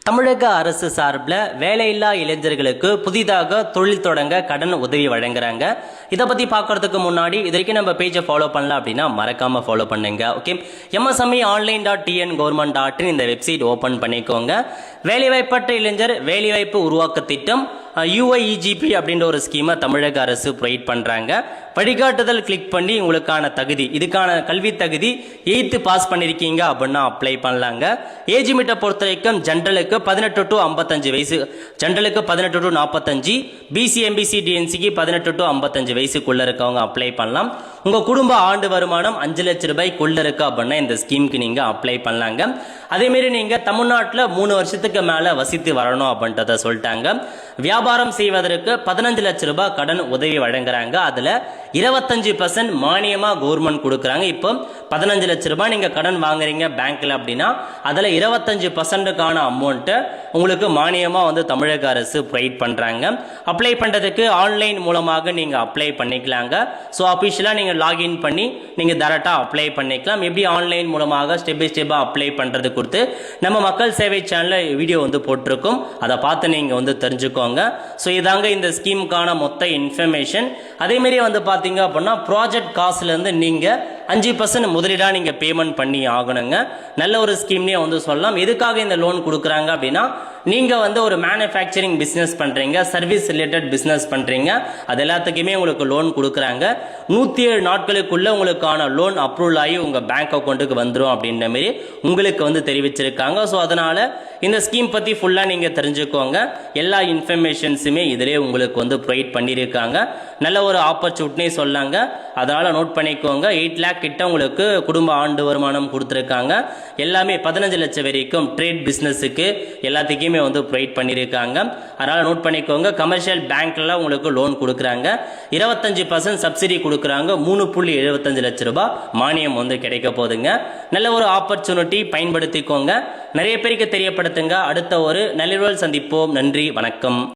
தமிழக அரசு சார்பில் வேலையில்லா இளைஞர்களுக்கு புதிதாக தொழில் தொடங்க கடன் உதவி வழங்குறாங்க. இதை பற்றி பார்க்கறதுக்கு முன்னாடி இது வரைக்கும் நம்ம பேஜை ஃபாலோ பண்ணல அப்படின்னா மறக்காமல் ஃபாலோ பண்ணுங்க. ஓகே, MSME online.tn government.in இந்த வெப்சைட் ஓப்பன் பண்ணிக்கோங்க. வேலைவாய்ப்பற்ற இளைஞர் வேலைவாய்ப்பு உருவாக்க திட்டம் UIEGP அப்படின்ற ஒரு ஸ்கீமை தமிழக அரசு ப்ரொவைட் பண்ணுறாங்க. வழிகாட்டுதல் கிளிக் பண்ணி உங்களுக்கான தகுதி, இதுக்கான கல்வி தகுதி 8th பாஸ் பண்ணியிருக்கீங்க அப்படின்னா அப்ளை பண்ணலாங்க. ஏஜ் மீட்டை பொறுத்த வரைக்கும் ஜென்ரலுக்கு 18 to 55 வயசு, ஜென்ரலுக்கு 18 to 45, BC MBC DNCக்கு 18 to 55 வயசுக்குள்ள இருக்கவங்க அப்ளை பண்ணலாம். உங்கள் குடும்ப ஆண்டு வருமானம் 5 லட்சம் ரூபாய்க்குள்ள இருக்கு அப்படின்னா இந்த ஸ்கீமுக்கு நீங்கள் அப்ளை பண்ணலாங்க. அதேமாரி நீங்கள் தமிழ்நாட்டில் 3 வருஷத்துக்கு மேலே வசித்து வரணும் அப்படின்றத சொல்லிட்டாங்க. வியாபாரம் செய்வதற்கு 15 லட்சம் ரூபாய் கடன் உதவி வழங்குறாங்க. அதில் 25% மானியமாக கவர்மெண்ட் கொடுக்குறாங்க. இப்போ 15 லட்சம் ரூபாய் நீங்கள் கடன் வாங்குறீங்க பேங்க்கில் அப்படின்னா அதில் 25%க்கான அமௌண்ட்டை உங்களுக்கு மானியமாக தமிழக அரசு ப்ரொவைட் பண்ணுறாங்க. அப்ளை பண்ணுறதுக்கு ஆன்லைன் மூலமாக நீங்கள் அப்ளை பண்ணிக்கலாங்க. ஸோ அஃபிஷியலாக நீங்கள் லாகின் பண்ணி நீங்கள் டேரெக்டாக அப்ளை பண்ணிக்கலாம். எப்படி ஆன்லைன் மூலமாக ஸ்டெப் பை ஸ்டெப்பாக அப்ளை பண்ணுறது கொடுத்து நம்ம மக்கள் சேவை சேனலில் வீடியோ போட்டிருக்கோம். அதை பார்த்து நீங்கள் தெரிஞ்சுக்கோங்க. ஸோ இதாங்க இந்த ஸ்கீமுக்கான மொத்த இன்ஃபர்மேஷன். அதேமாரி பார்த்தீங்க அப்படின்னா ப்ராஜெக்ட் காசுலேருந்து நீங்கள் 5% முதலீடாக நீங்கள் பேமெண்ட் பண்ணி ஆகணுங்க. நல்ல ஒரு ஸ்கீம்னே சொல்லலாம். எதுக்காக இந்த லோன் கொடுக்குறாங்க அப்படின்னா நீங்கள் ஒரு மேனுஃபேக்சரிங் பிஸ்னஸ் பண்ணுறீங்க, சர்வீஸ் ரிலேட்டட் பிஸ்னஸ் பண்ணுறீங்க, அது எல்லாத்துக்குமே உங்களுக்கு லோன் கொடுக்குறாங்க. 107 நாட்களுக்குள்ள உங்களுக்கான லோன் அப்ரூவல் ஆகி உங்கள் பேங்க் அக்கௌண்ட்டுக்கு வந்துடும் அப்படின்ற மாதிரி உங்களுக்கு தெரிவிச்சிருக்காங்க. ஸோ அதனால் இந்த ஸ்கீம் பற்றி ஃபுல்லாக நீங்கள் தெரிஞ்சுக்கோங்க. எல்லா இன்ஃபர்மேஷன்ஸுமே இதிலே உங்களுக்கு ப்ரொவைட் பண்ணியிருக்காங்க. நல்ல ஒரு ஆப்பர்ச்சுனிட்டினே சொல்லாங்க. அதனால் நோட் பண்ணிக்கோங்க. 8 lakh கிட்ட உங்களுக்கு குடும்ப ஆண்டு வருமானம் கொடுத்துருக்காங்க. எல்லாமே 15 லட்சம் வரைக்கும் ட்ரேட் பிஸ்னஸுக்கு எல்லாத்துக்குமே ப்ரொவைட் பண்ணியிருக்காங்க. அதனால் நோட் பண்ணிக்கோங்க. கமர்ஷியல் பேங்க்ல உங்களுக்கு லோன் கொடுக்குறாங்க. 25% சப்சிடி கொடுக்குறாங்க. 3.75 லட்சம் ரூபாய் மானியம் கிடைக்க போகுதுங்க. நல்ல ஒரு ஆப்பர்ச்சுனிட்டி, பயன்படுத்திக்கோங்க. நிறைய பேருக்கு தெரியப்படுத்துங்க. அடுத்த ஒரு நல்ல சந்திப்போம். நன்றி, வணக்கம்.